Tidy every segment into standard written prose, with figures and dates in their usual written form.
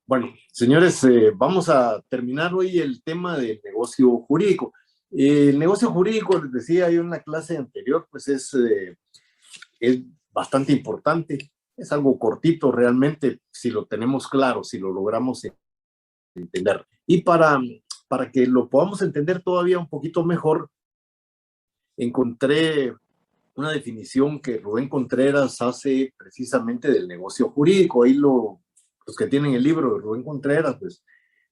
Bueno, señores, vamos a terminar hoy el tema del negocio jurídico. El negocio jurídico, les decía yo en la clase anterior, pues es bastante importante. Es algo cortito realmente, si lo tenemos claro, si lo logramos entender. Y para que lo podamos entender todavía un poquito mejor, encontré una definición que Rubén Contreras hace precisamente del negocio jurídico. Los que tienen el libro de Rubén Contreras, pues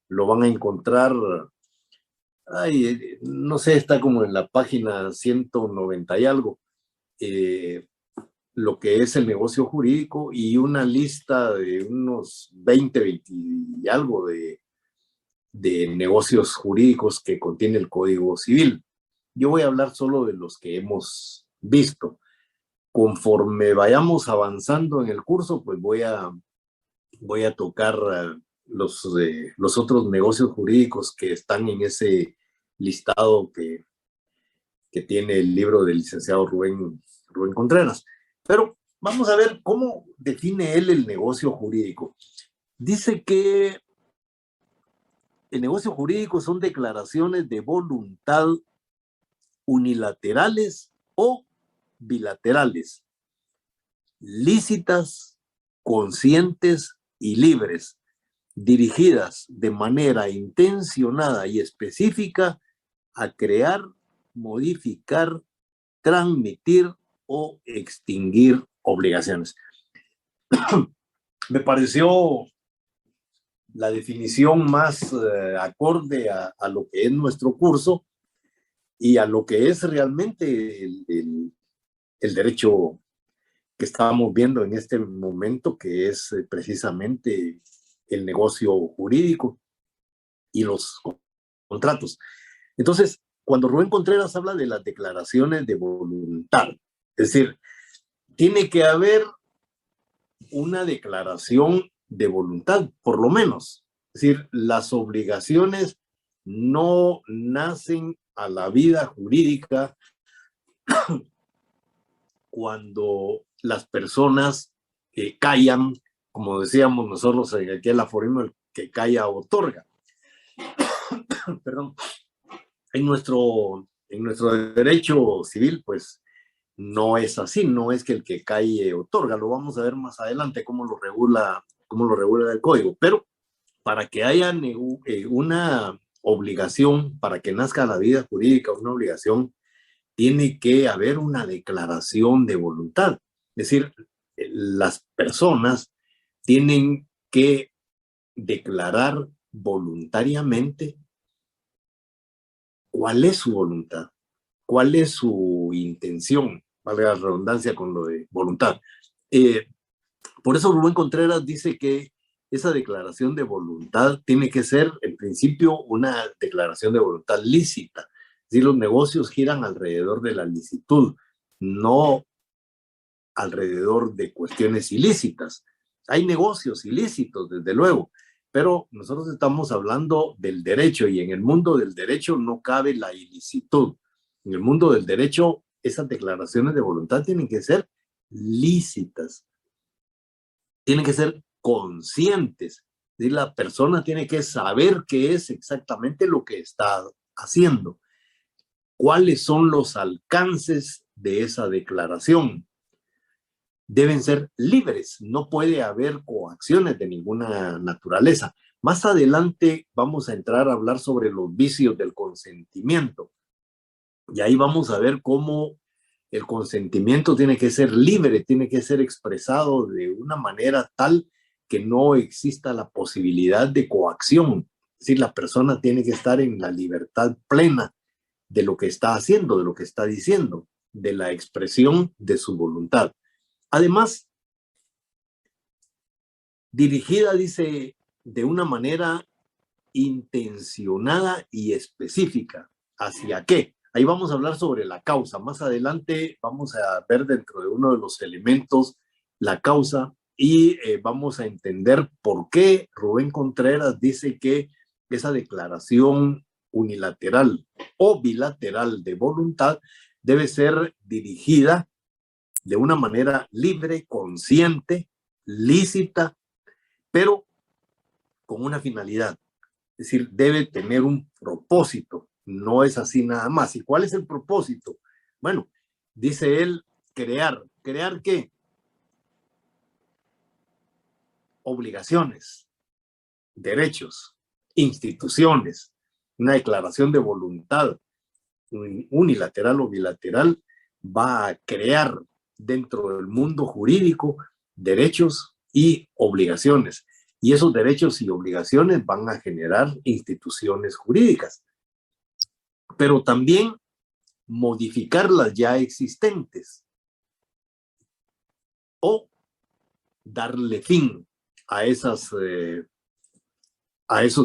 lo van a encontrar, no sé, está como en la página 190 y algo, eh, lo que es el negocio jurídico y una lista de unos 20 y algo de negocios jurídicos que contiene el Código Civil. Yo voy a hablar solo de los que hemos visto. Conforme vayamos avanzando en el curso, pues voy a tocar los otros negocios jurídicos que están en ese listado que tiene el libro del licenciado Rubén Contreras. Pero vamos a ver cómo define él el negocio jurídico. Dice que el negocio jurídico son declaraciones de voluntad unilaterales o bilaterales, lícitas, conscientes y libres, dirigidas de manera intencionada y específica a crear, modificar, transmitir o extinguir obligaciones. Me pareció la definición más acorde a lo que es nuestro curso y a lo que es realmente el derecho que estamos viendo en este momento, que es precisamente el negocio jurídico y los contratos. Entonces, cuando Rubén Contreras habla de las declaraciones de voluntad, es decir, tiene que haber una declaración de voluntad, por lo menos. Es decir, las obligaciones no nacen a la vida jurídica cuando las personas callan, como decíamos nosotros aquí el aforismo, el que calla otorga. Perdón. En nuestro derecho civil, pues no es así, no es que el que calle otorga, lo vamos a ver más adelante cómo lo regula el código, pero para que haya una obligación, para que nazca la vida jurídica, una obligación, tiene que haber una declaración de voluntad. Es decir, las personas tienen que declarar voluntariamente cuál es su voluntad, cuál es su intención, valga la redundancia con lo de voluntad. Eh, por eso Rubén Contreras dice que esa declaración de voluntad tiene que ser, en principio, una declaración de voluntad lícita. Es decir, los negocios giran alrededor de la licitud, no alrededor de cuestiones ilícitas. Hay negocios ilícitos, desde luego, pero nosotros estamos hablando del derecho y en el mundo del derecho no cabe la ilicitud. En el mundo del derecho, esas declaraciones de voluntad tienen que ser lícitas, tienen que ser conscientes. Y la persona tiene que saber qué es exactamente lo que está haciendo, cuáles son los alcances de esa declaración. Deben ser libres, no puede haber coacciones de ninguna naturaleza. Más adelante vamos a entrar a hablar sobre los vicios del consentimiento y ahí vamos a ver cómo el consentimiento tiene que ser libre, tiene que ser expresado de una manera tal que no exista la posibilidad de coacción. Es decir, la persona tiene que estar en la libertad plena de lo que está haciendo, de lo que está diciendo, de la expresión de su voluntad. Además, dirigida, dice, de una manera intencionada y específica. ¿Hacia qué? Ahí vamos a hablar sobre la causa. Más adelante vamos a ver dentro de uno de los elementos la causa y vamos a entender por qué Rubén Contreras dice que esa declaración unilateral o bilateral de voluntad debe ser dirigida de una manera libre, consciente, lícita, pero con una finalidad. Es decir, debe tener un propósito. No es así nada más. ¿Y cuál es el propósito? Bueno, dice él, crear. ¿Crear qué? Obligaciones, derechos, instituciones, una declaración de voluntad unilateral o bilateral va a crear dentro del mundo jurídico derechos y obligaciones. Y esos derechos y obligaciones van a generar instituciones jurídicas, pero también modificar las ya existentes o darle fin a esos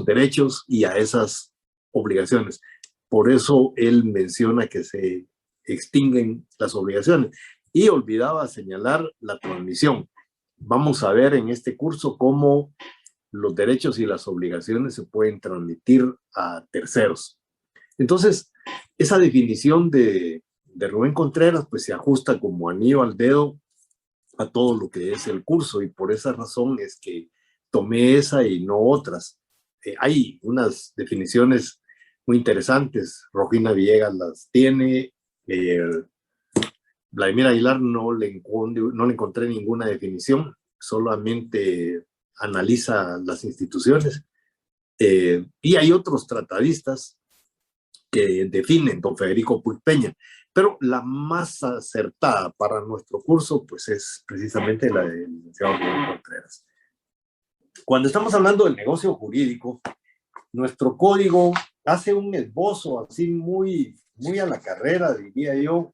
derechos y a esas obligaciones. Por eso él menciona que se extinguen las obligaciones. Y olvidaba señalar la transmisión. Vamos a ver en este curso cómo los derechos y las obligaciones se pueden transmitir a terceros. Entonces, esa definición de Rubén Contreras pues se ajusta como anillo al dedo a todo lo que es el curso, y por esa razón es que tomé esa y no otras. Hay unas definiciones muy interesantes, Rojina Villegas las tiene, Vladimir Aguilar no le encontré ninguna definición, solamente analiza las instituciones, y hay otros tratadistas que definen, don Federico Puig Peña, pero la más acertada para nuestro curso pues es precisamente la del licenciado Rubén Contreras. Cuando estamos hablando del negocio jurídico, nuestro código hace un esbozo así muy a la carrera, diría yo,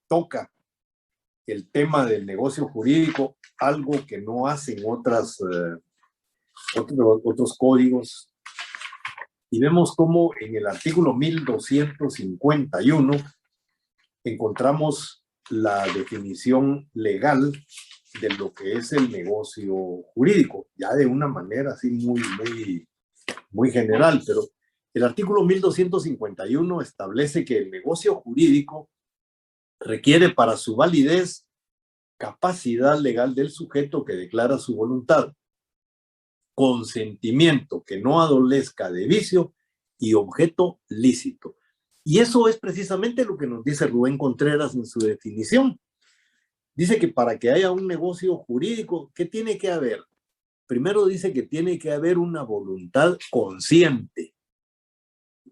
toca el tema del negocio jurídico, algo que no hacen otros códigos. Y vemos cómo en el artículo 1251 encontramos la definición legal de lo que es el negocio jurídico, ya de una manera así muy general, pero el artículo 1251 establece que el negocio jurídico requiere para su validez capacidad legal del sujeto que declara su voluntad, consentimiento que no adolezca de vicio y objeto lícito. Y eso es precisamente lo que nos dice Rubén Contreras en su definición. Dice que para que haya un negocio jurídico, ¿qué tiene que haber? Primero dice que tiene que haber una voluntad consciente.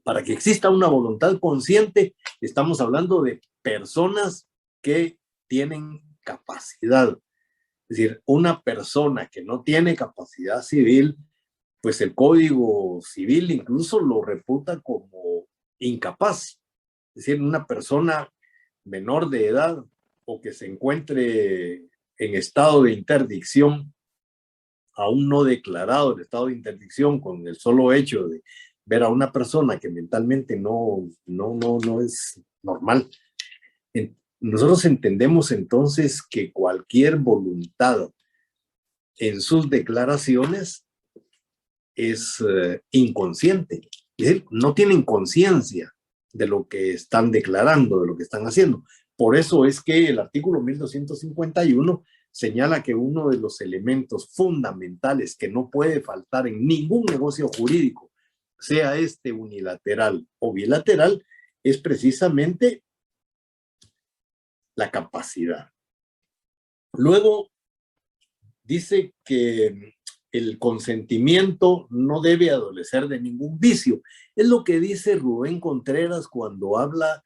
Para que exista una voluntad consciente, estamos hablando de personas que tienen capacidad. Es decir, una persona que no tiene capacidad civil, pues el Código Civil incluso lo reputa como incapaz. Es decir, una persona menor de edad o que se encuentre en estado de interdicción, aún no declarado el estado de interdicción, con el solo hecho de ver a una persona que mentalmente no es normal. Nosotros entendemos entonces que cualquier voluntad en sus declaraciones es inconsciente. Es decir, no tienen conciencia de lo que están declarando, de lo que están haciendo. Por eso es que el artículo 1251 señala que uno de los elementos fundamentales que no puede faltar en ningún negocio jurídico, sea este unilateral o bilateral, es precisamente la capacidad. Luego dice que el consentimiento no debe adolecer de ningún vicio. Es lo que dice Rubén Contreras cuando habla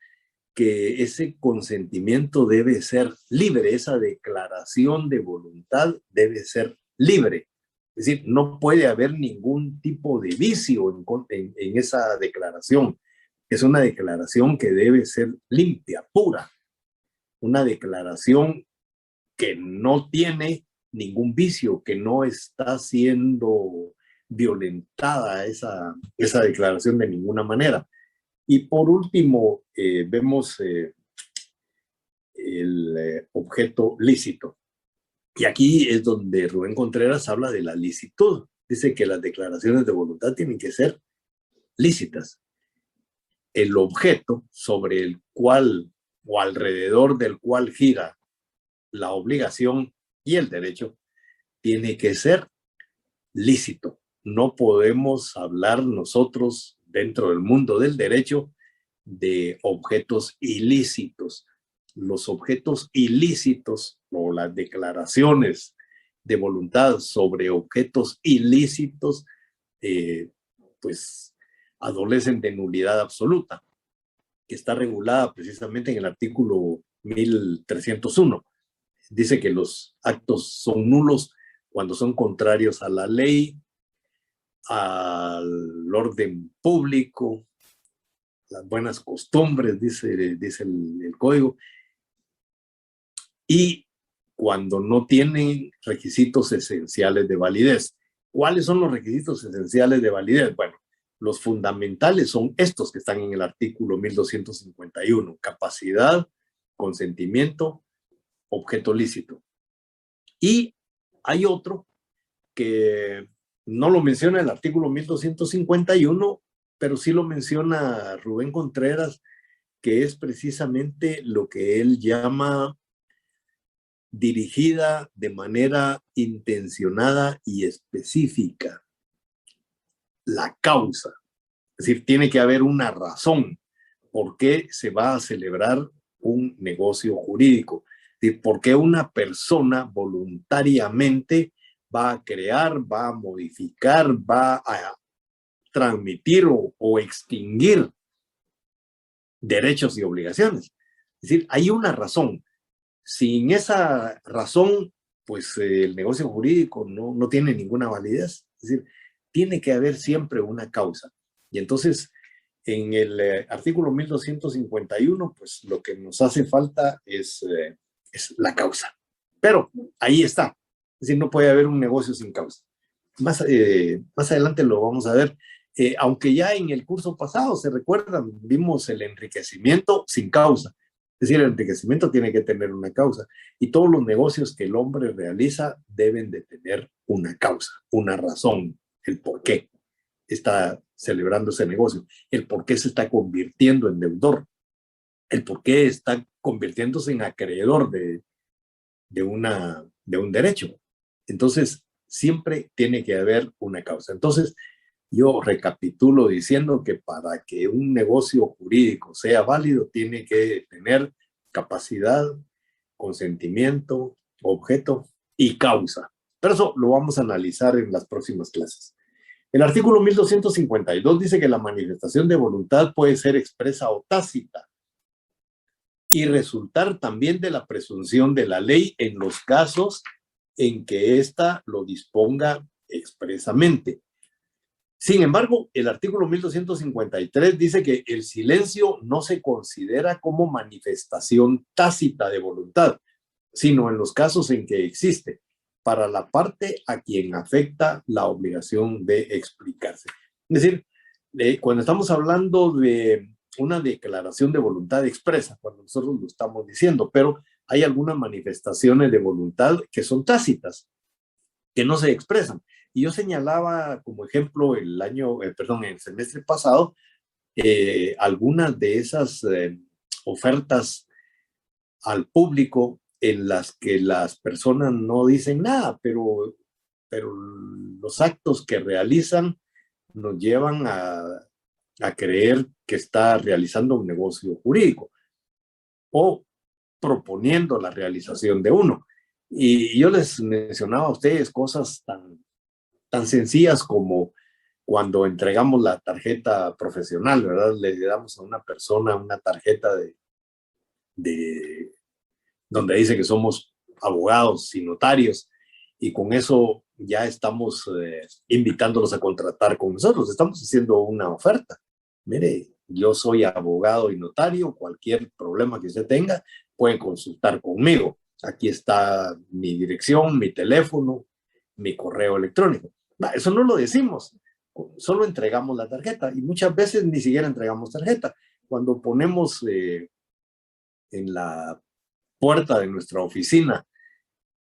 que ese consentimiento debe ser libre, esa declaración de voluntad debe ser libre. Es decir, no puede haber ningún tipo de vicio en esa declaración. Es una declaración que debe ser limpia, pura. Una declaración que no tiene ningún vicio, que no está siendo violentada esa declaración de ninguna manera. Y por último, vemos el objeto lícito. Y aquí es donde Rubén Contreras habla de la licitud. Dice que las declaraciones de voluntad tienen que ser lícitas. El objeto sobre el cual o alrededor del cual gira la obligación y el derecho tiene que ser lícito. No podemos hablar nosotros dentro del mundo del derecho de objetos ilícitos. Los objetos ilícitos o las declaraciones de voluntad sobre objetos ilícitos, pues adolecen de nulidad absoluta, que está regulada precisamente en el artículo 1301. Dice que los actos son nulos cuando son contrarios a la ley, al orden público, las buenas costumbres, dice el código, y cuando no tienen requisitos esenciales de validez. ¿Cuáles son los requisitos esenciales de validez? Bueno, los fundamentales son estos que están en el artículo 1251. Capacidad, consentimiento, objeto lícito. Y hay otro que no lo menciona el artículo 1251, pero sí lo menciona Rubén Contreras, que es precisamente lo que él llama dirigida de manera intencionada y específica. La causa. Es decir, tiene que haber una razón por qué se va a celebrar un negocio jurídico. Es decir, por qué una persona voluntariamente va a crear, va a modificar, va a transmitir o extinguir derechos y obligaciones. Es decir, hay una razón. Sin esa razón, pues el negocio jurídico no tiene ninguna validez. Es decir, tiene que haber siempre una causa. Y entonces, en el artículo 1251, pues lo que nos hace falta es la causa. Pero ahí está. Es decir, no puede haber un negocio sin causa. Más adelante lo vamos a ver. Aunque ya en el curso pasado, se recuerdan, vimos el enriquecimiento sin causa. Es decir, el enriquecimiento tiene que tener una causa. Y todos los negocios que el hombre realiza deben de tener una causa, una razón, el por qué está celebrando ese negocio, el por qué se está convirtiendo en deudor, el por qué está convirtiéndose en acreedor de un derecho. Entonces, siempre tiene que haber una causa. Entonces, yo recapitulo diciendo que para que un negocio jurídico sea válido, tiene que tener capacidad, consentimiento, objeto y causa. Pero eso lo vamos a analizar en las próximas clases. El artículo 1252 dice que la manifestación de voluntad puede ser expresa o tácita y resultar también de la presunción de la ley en los casos en que ésta lo disponga expresamente. Sin embargo, el artículo 1253 dice que el silencio no se considera como manifestación tácita de voluntad, sino en los casos en que existe para la parte a quien afecta la obligación de explicarse. Es decir, cuando estamos hablando de una declaración de voluntad expresa, cuando nosotros lo estamos diciendo, pero hay algunas manifestaciones de voluntad que son tácitas, que no se expresan. Y yo señalaba como ejemplo el semestre pasado, algunas de esas ofertas al público en las que las personas no dicen nada, pero los actos que realizan nos llevan a creer que está realizando un negocio jurídico o proponiendo la realización de uno. Y yo les mencionaba a ustedes cosas tan sencillas como cuando entregamos la tarjeta profesional, ¿verdad? Le damos a una persona una tarjeta de donde dice que somos abogados y notarios, y con eso ya estamos invitándolos a contratar con nosotros. Estamos haciendo una oferta. Mire, yo soy abogado y notario, cualquier problema que usted tenga, puede consultar conmigo. Aquí está mi dirección, mi teléfono, mi correo electrónico. Eso no lo decimos, solo entregamos la tarjeta, y muchas veces ni siquiera entregamos tarjeta. Cuando ponemos en la puerta de nuestra oficina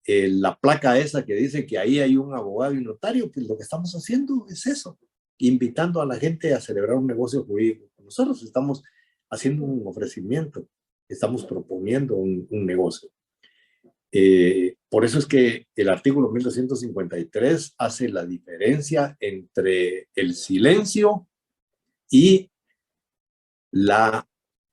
la placa esa que dice que ahí hay un abogado y notario, pues lo que estamos haciendo es eso, invitando a la gente a celebrar un negocio jurídico. Nosotros estamos haciendo un ofrecimiento, estamos proponiendo un negocio. Por eso es que el artículo 1253 hace la diferencia entre el silencio y la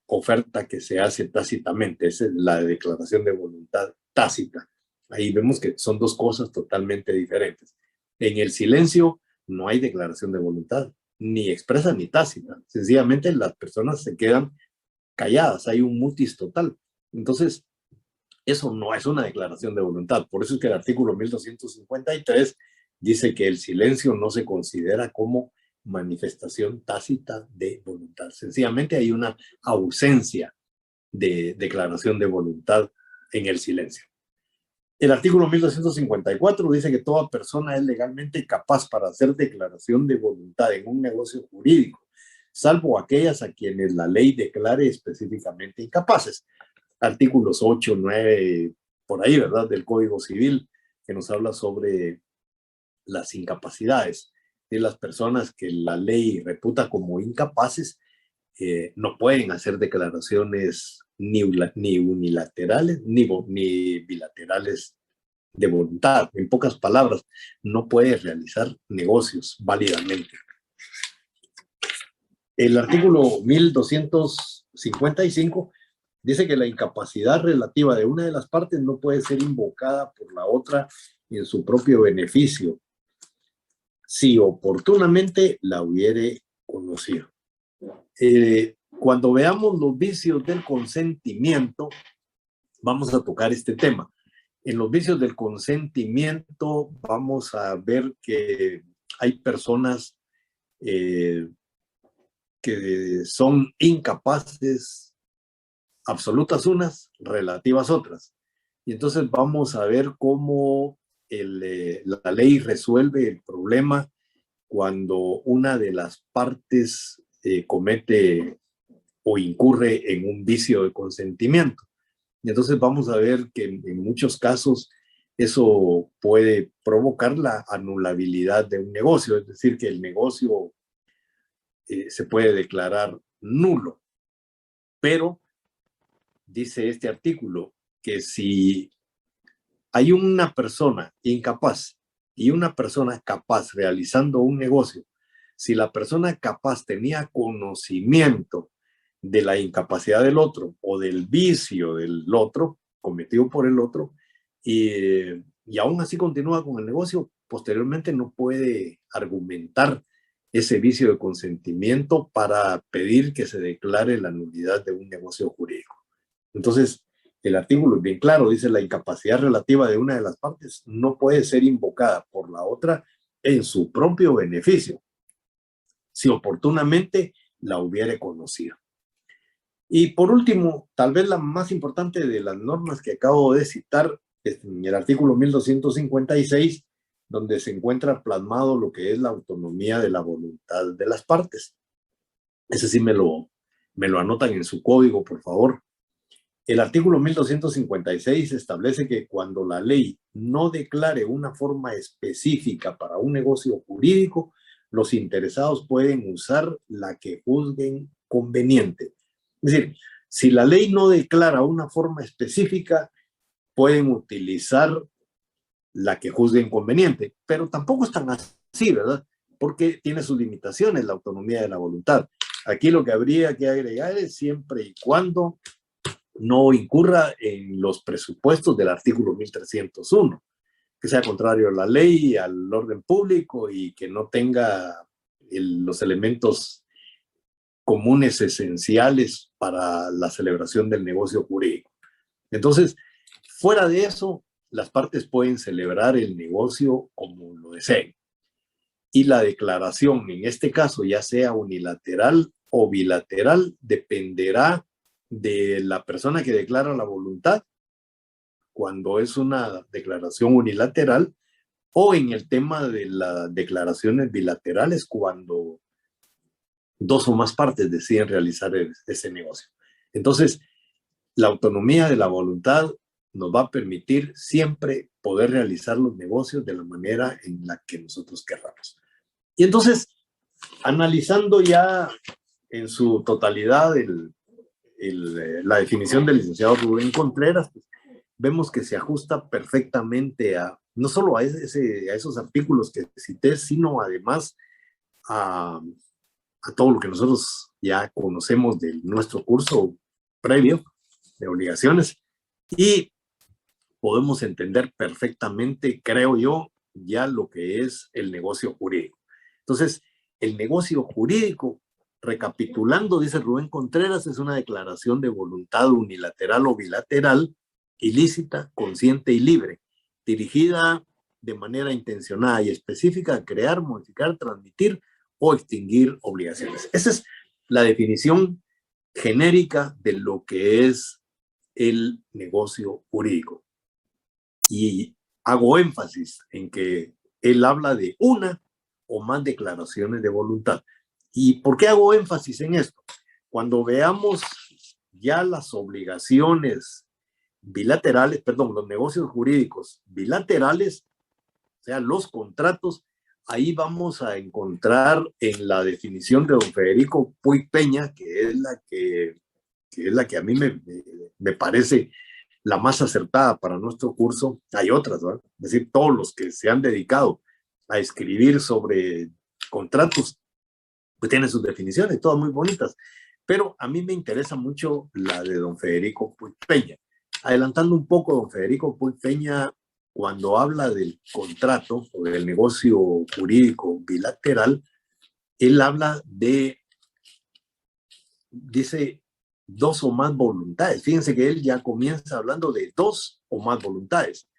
oferta que se hace tácitamente. Esa es la declaración de voluntad tácita. Ahí vemos que son dos cosas totalmente diferentes. En el silencio no hay declaración de voluntad, ni expresa ni tácita. Sencillamente las personas se quedan calladas, hay un mutis total. Entonces, eso no es una declaración de voluntad. Por eso es que el artículo 1253 dice que el silencio no se considera como manifestación tácita de voluntad. Sencillamente hay una ausencia de declaración de voluntad en el silencio. El artículo 1254 dice que toda persona es legalmente capaz para hacer declaración de voluntad en un negocio jurídico, salvo aquellas a quienes la ley declare específicamente incapaces. Artículos 8, 9, por ahí, ¿verdad?, del Código Civil, que nos habla sobre las incapacidades de las personas que la ley reputa como incapaces. No pueden hacer declaraciones ni unilaterales ni bilaterales de voluntad. En pocas palabras, no puede realizar negocios válidamente. El artículo 1255 dice que la incapacidad relativa de una de las partes no puede ser invocada por la otra en su propio beneficio, si oportunamente la hubiere conocido. Cuando veamos los vicios del consentimiento, vamos a tocar este tema. En los vicios del consentimiento vamos a ver que hay personas que son incapaces, absolutas unas, relativas otras. Y entonces vamos a ver cómo la ley resuelve el problema cuando una de las partes comete o incurre en un vicio de consentimiento. Y entonces vamos a ver que en muchos casos eso puede provocar la anulabilidad de un negocio, es decir, que el negocio se puede declarar nulo. Pero dice este artículo que si hay una persona incapaz y una persona capaz realizando un negocio, si la persona capaz tenía conocimiento de la incapacidad del otro o del vicio del otro, cometido por el otro, y aún así continúa con el negocio, posteriormente no puede argumentar ese vicio de consentimiento para pedir que se declare la nulidad de un negocio jurídico. Entonces, el artículo es bien claro, dice la incapacidad relativa de una de las partes no puede ser invocada por la otra en su propio beneficio, si oportunamente la hubiere conocido. Y por último, tal vez la más importante de las normas que acabo de citar, es en el artículo 1256, donde se encuentra plasmado lo que es la autonomía de la voluntad de las partes. Ese sí me lo anotan en su código, por favor. El artículo 1256 establece que cuando la ley no declare una forma específica para un negocio jurídico, los interesados pueden usar la que juzguen conveniente. Es decir, si la ley no declara una forma específica, pueden utilizar la que juzguen conveniente, pero tampoco es tan así, ¿verdad? Porque tiene sus limitaciones la autonomía de la voluntad. Aquí lo que habría que agregar es siempre y cuando no incurra en los presupuestos del artículo 1301, que sea contrario a la ley, al orden público y que no tenga los elementos comunes esenciales para la celebración del negocio jurídico. Entonces, fuera de eso, las partes pueden celebrar el negocio como lo deseen. Y la declaración, en este caso, ya sea unilateral o bilateral, dependerá de la persona que declara la voluntad, cuando es una declaración unilateral, o en el tema de las declaraciones bilaterales, cuando dos o más partes deciden realizar ese negocio. Entonces, la autonomía de la voluntad nos va a permitir siempre poder realizar los negocios de la manera en la que nosotros querramos. Y entonces, analizando ya en su totalidad la definición del licenciado Rubén Contreras, pues, vemos que se ajusta perfectamente a, no solo a esos artículos que cité, sino además a todo lo que nosotros ya conocemos de nuestro curso previo de obligaciones, y podemos entender perfectamente, creo yo, ya lo que es el negocio jurídico. Entonces, el negocio jurídico, recapitulando, dice Rubén Contreras, es una declaración de voluntad unilateral o bilateral, ilícita, consciente y libre, dirigida de manera intencionada y específica a crear, modificar, transmitir o extinguir obligaciones. Esa es la definición genérica de lo que es el negocio jurídico. Y hago énfasis en que él habla de una o más declaraciones de voluntad. ¿Y por qué hago énfasis en esto? Cuando veamos ya las obligaciones bilaterales, perdón, los negocios jurídicos bilaterales, o sea, los contratos, ahí vamos a encontrar en la definición de don Federico Puig Peña, que es la que a mí me parece la más acertada para nuestro curso. Hay otras, ¿verdad? Es decir, todos los que se han dedicado a escribir sobre contratos, pues tienen sus definiciones, todas muy bonitas. Pero a mí me interesa mucho la de don Federico Puig Peña. Adelantando un poco, don Federico Puig Peña, cuando habla del contrato o del negocio jurídico bilateral, él habla dice, dos o más voluntades. Fíjense que él ya comienza hablando de dos o más voluntades.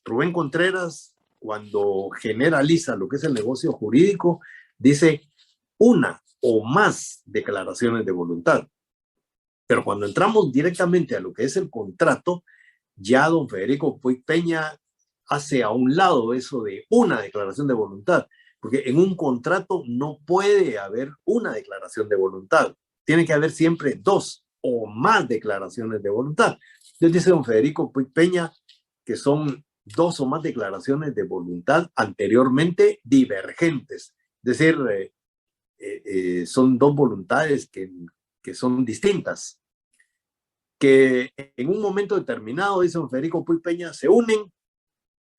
Rubén Contreras, cuando generaliza lo que es el negocio jurídico, dice una o más declaraciones de voluntad. Pero cuando entramos directamente a lo que es el contrato, ya don Federico Puig Peña hace a un lado eso de una declaración de voluntad, porque en un contrato no puede haber una declaración de voluntad. Tiene que haber siempre dos o más declaraciones de voluntad. Entonces dice don Federico Puig Peña que son dos o más declaraciones de voluntad anteriormente divergentes. Es decir, son dos voluntades que son distintas, que en un momento determinado, dice don Federico Puig Peña, se unen,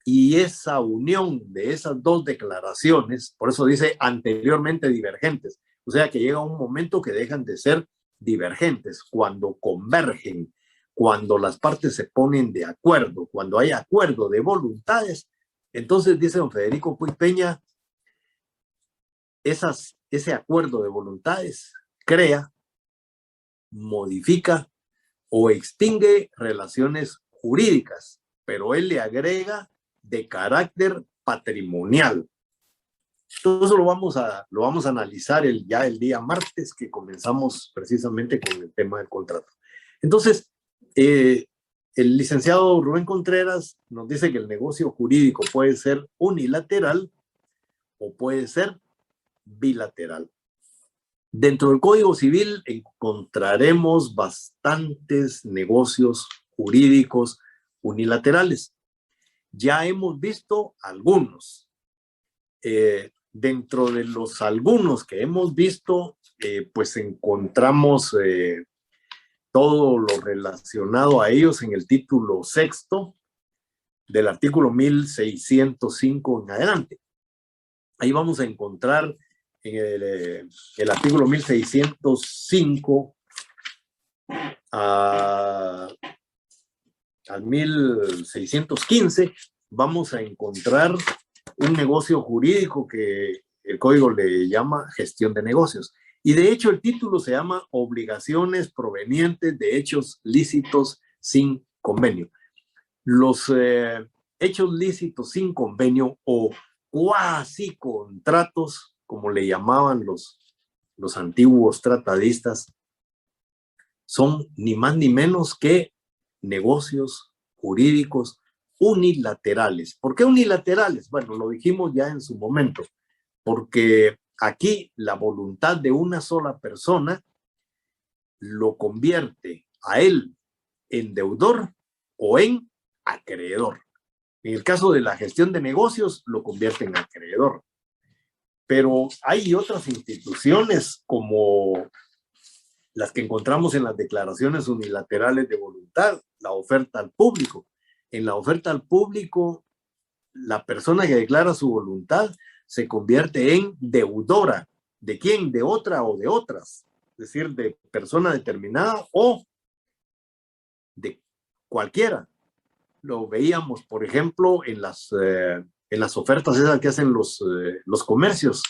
y esa unión de esas dos declaraciones, por eso dice anteriormente divergentes, o sea que llega un momento que dejan de ser divergentes, cuando convergen, cuando las partes se ponen de acuerdo, cuando hay acuerdo de voluntades. Entonces dice don Federico Puig Peña, ese acuerdo de voluntades crea, modifica o extingue relaciones jurídicas, pero él le agrega de carácter patrimonial. Entonces lo vamos a analizar ya el día martes, que comenzamos precisamente con el tema del contrato. Entonces, el licenciado Rubén Contreras nos dice que el negocio jurídico puede ser unilateral o puede ser bilateral. Dentro del Código Civil encontraremos bastantes negocios jurídicos unilaterales. Ya hemos visto algunos. Dentro de los algunos que hemos visto, pues encontramos todo lo relacionado a ellos en el título sexto del artículo 1605 en adelante. Ahí vamos a encontrar en el artículo 1605 al 1615, vamos a encontrar un negocio jurídico que el código le llama gestión de negocios. Y de hecho el título se llama obligaciones provenientes de hechos lícitos sin convenio. Los hechos lícitos sin convenio o cuasi contratos, como le llamaban los antiguos tratadistas, son ni más ni menos que negocios jurídicos unilaterales. ¿Por qué unilaterales? Bueno, lo dijimos ya en su momento, porque aquí la voluntad de una sola persona lo convierte a él en deudor o en acreedor. En el caso de la gestión de negocios, lo convierte en acreedor. Pero hay otras instituciones como las que encontramos en las declaraciones unilaterales de voluntad, la oferta al público. en la oferta al público, la persona que declara su voluntad se convierte en deudora. ¿De quién? De otra o de otras. Es decir, de persona determinada o de cualquiera. Lo veíamos, por ejemplo, en las ofertas esas que hacen los comercios,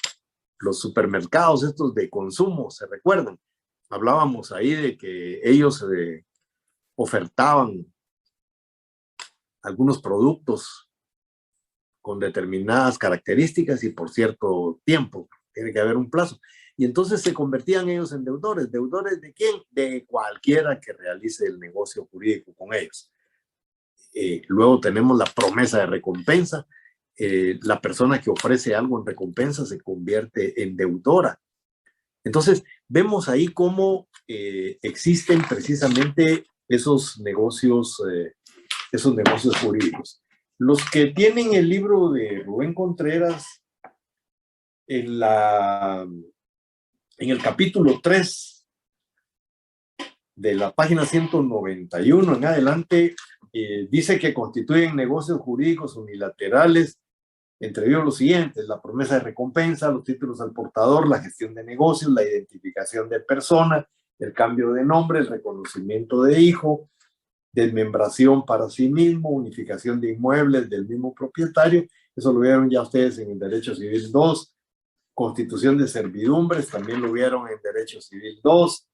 los supermercados estos de consumo, ¿se recuerdan? Hablábamos ahí de que ellos ofertaban algunos productos con determinadas características y por cierto tiempo, tiene que haber un plazo. Y entonces se convertían ellos en deudores. ¿Deudores de quién? De cualquiera que realice el negocio jurídico con ellos. Luego tenemos la promesa de recompensa. La persona que ofrece algo en recompensa se convierte en deudora. Entonces, vemos ahí cómo existen precisamente esos negocios jurídicos. Los que tienen el libro de Rubén Contreras, en el capítulo 3 de la página 191 en adelante, dice que constituyen negocios jurídicos unilaterales entre ellos los siguientes: la promesa de recompensa, los títulos al portador, la gestión de negocios, la identificación de persona, el cambio de nombre, el reconocimiento de hijo, desmembración para sí mismo, unificación de inmuebles del mismo propietario. Eso lo vieron ya ustedes en el Derecho Civil 2. Constitución de servidumbres, también lo vieron en Derecho Civil 2.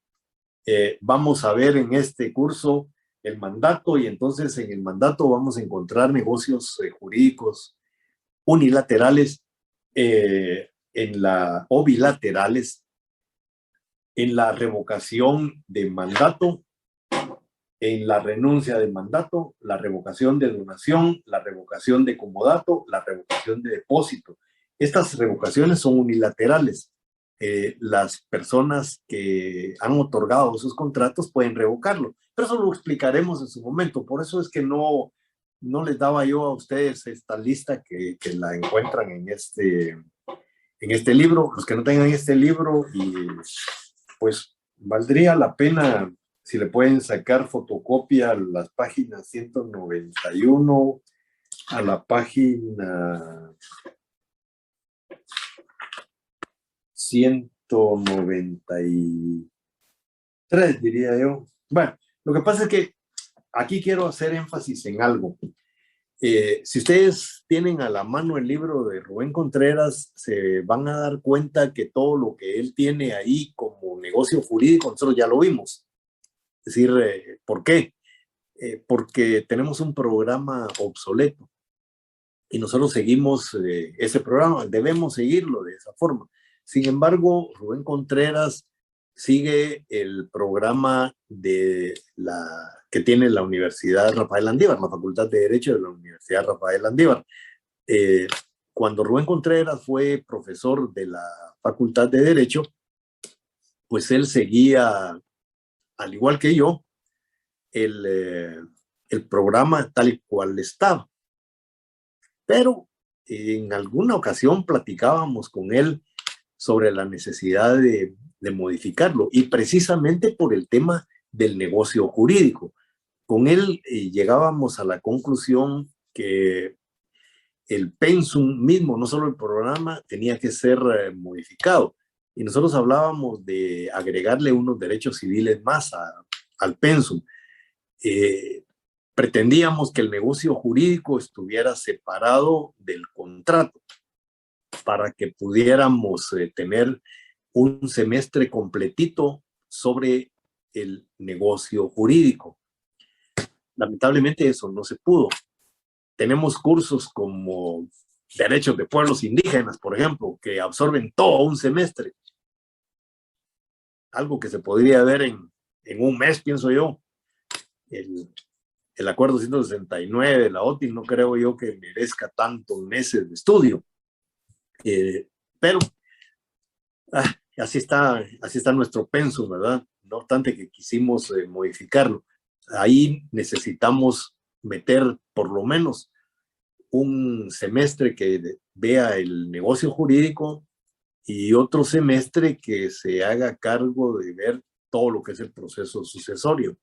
Vamos a ver en este curso el mandato, y entonces en el mandato vamos a encontrar negocios jurídicos unilaterales o bilaterales en la revocación de mandato, en la renuncia de mandato, la revocación de donación, la revocación de comodato, la revocación de depósito. Estas revocaciones son unilaterales. Las personas que han otorgado esos contratos pueden revocarlo, pero eso lo explicaremos en su momento. Por eso es que no les daba yo a ustedes esta lista que la encuentran en este libro. Los que no tengan este libro, y pues valdría la pena si le pueden sacar fotocopia a las páginas 191 a la página 193, diría yo. Bueno, lo que pasa es que aquí quiero hacer énfasis en algo. Si ustedes tienen a la mano el libro de Rubén Contreras, se van a dar cuenta que todo lo que él tiene ahí como negocio jurídico, nosotros ya lo vimos. Es decir, ¿por qué? Porque tenemos un programa obsoleto y nosotros seguimos ese programa, debemos seguirlo de esa forma. Sin embargo, Rubén Contreras sigue el programa que tiene la Universidad Rafael Landívar, la Facultad de Derecho de la Universidad Rafael Landívar. Cuando Rubén Contreras fue profesor de la Facultad de Derecho, pues él seguía, al igual que yo, el programa tal y cual estaba. Pero en alguna ocasión platicábamos con él sobre la necesidad de modificarlo, y precisamente por el tema del negocio jurídico. Con él llegábamos a la conclusión que el pensum mismo, no solo el programa, tenía que ser modificado. Y nosotros hablábamos de agregarle unos derechos civiles más al pensum. Pretendíamos que el negocio jurídico estuviera separado del contrato para que pudiéramos tener un semestre completito sobre el negocio jurídico. Lamentablemente eso no se pudo. Tenemos cursos como derechos de pueblos indígenas, por ejemplo, que absorben todo un semestre. Algo que se podría ver en un mes, pienso yo. El acuerdo 169 de la OTI no creo yo que merezca tantos meses de estudio. Pero así está nuestro pensum, ¿verdad? No obstante que quisimos modificarlo. Ahí necesitamos meter por lo menos un semestre que vea el negocio jurídico y otro semestre que se haga cargo de ver todo lo que es el proceso sucesorio.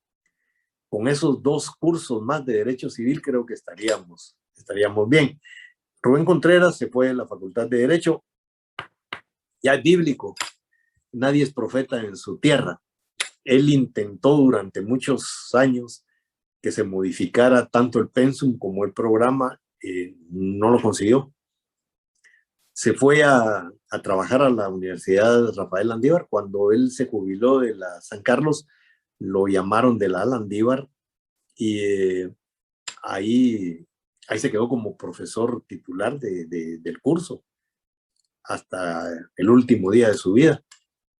con esos 2 cursos más de Derecho Civil creo que estaríamos bien. Rubén Contreras se fue a la Facultad de Derecho, ya es bíblico, nadie es profeta en su tierra. Él intentó durante muchos años que se modificara tanto el pensum como el programa, no lo consiguió. Se fue a trabajar a la Universidad Rafael Landívar. Cuando él se jubiló de la San Carlos, lo llamaron de la Landívar y ahí se quedó como profesor titular del curso hasta el último día de su vida.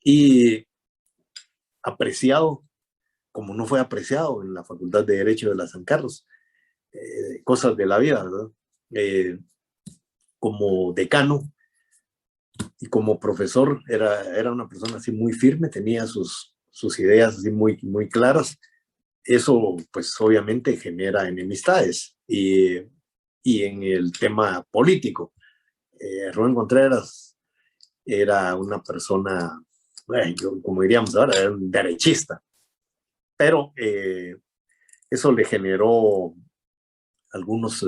Y apreciado, como no fue apreciado en la Facultad de Derecho de la San Carlos. Cosas de la vida, ¿verdad? Como decano y como profesor era una persona así muy firme, tenía sus ideas así muy, muy claras. Eso pues obviamente genera enemistades y en el tema político. Rubén Contreras era una persona, bueno, como diríamos ahora, era un derechista, pero eso le generó algunos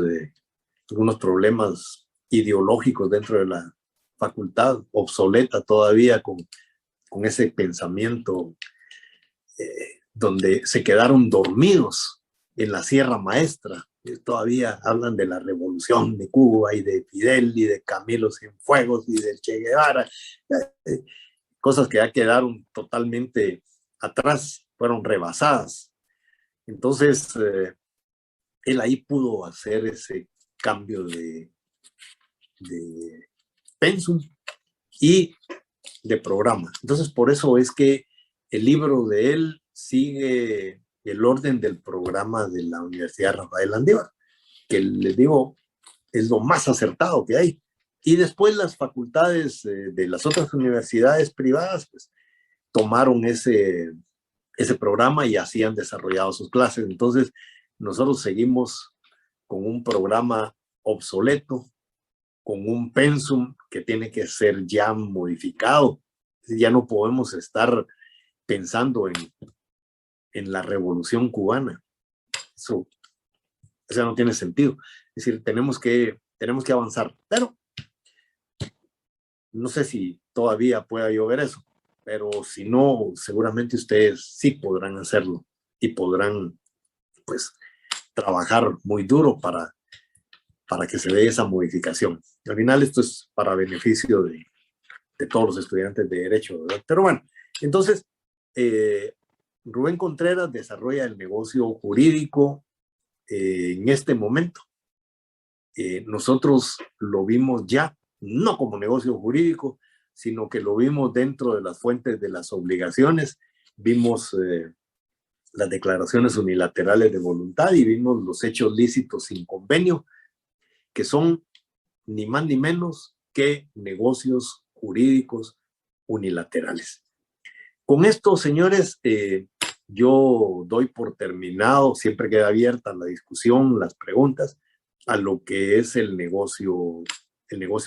problemas ideológicos dentro de la facultad, obsoleta todavía con ese pensamiento donde se quedaron dormidos en la Sierra Maestra. Todavía hablan de la revolución de Cuba y de Fidel y de Camilo Cienfuegos y de Che Guevara, cosas que ya quedaron totalmente atrás, fueron rebasadas. Entonces, él ahí pudo hacer ese cambio de pensum y de programa. Entonces, por eso es que el libro de él sigue el orden del programa de la Universidad Rafael Landívar, que les digo, es lo más acertado que hay. Y después las facultades de las otras universidades privadas, pues, tomaron ese programa y así han desarrollado sus clases. Entonces, nosotros seguimos con un programa obsoleto, con un pensum que tiene que ser ya modificado. Ya no podemos estar pensando en la revolución cubana. Eso no tiene sentido. Es decir, tenemos que avanzar. Pero no sé si todavía pueda llover eso, pero si no, seguramente ustedes sí podrán hacerlo y podrán, pues, trabajar muy duro para que se dé esa modificación. Al final esto es para beneficio de todos los estudiantes de Derecho, ¿verdad? Pero bueno, entonces, Rubén Contreras desarrolla el negocio jurídico en este momento. Nosotros lo vimos ya, no como negocio jurídico, sino que lo vimos dentro de las fuentes de las obligaciones, vimos las declaraciones unilaterales de voluntad y vimos los hechos lícitos sin convenio, que son ni más ni menos que negocios jurídicos unilaterales. Con esto, señores, yo doy por terminado, siempre queda abierta la discusión, las preguntas, a lo que es el negocio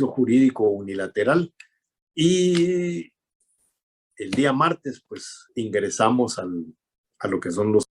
jurídico unilateral. Y el día martes, pues, ingresamos a lo que son los